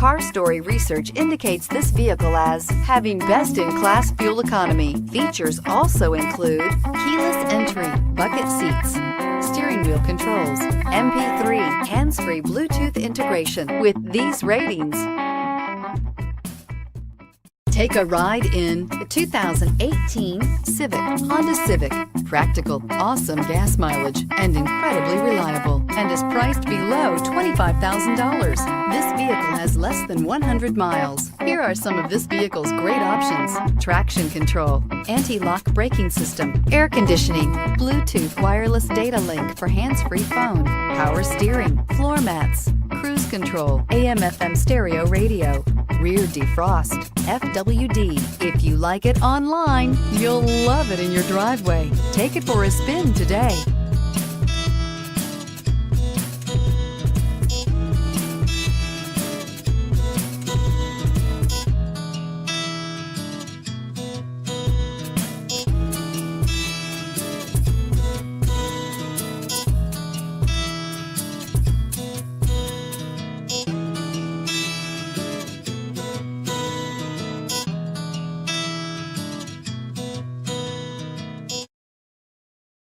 Car Story research indicates this vehicle as having best-in-class fuel economy. Features also include keyless entry, bucket seats, steering wheel controls, MP3, hands-free Bluetooth integration. With these ratings, take a ride in the 2018 Honda Civic. Practical, awesome gas mileage, and incredibly reliable, and is priced below $25,000. This vehicle has less than 100 miles. Here are some of this vehicle's great options: traction control, anti-lock braking system, air conditioning, Bluetooth wireless data link for hands-free phone, power steering, floor mats, cruise control, AM/FM stereo radio, rear defrost, FWD. If you like it online, you'll love it in your driveway. Take it for a spin today.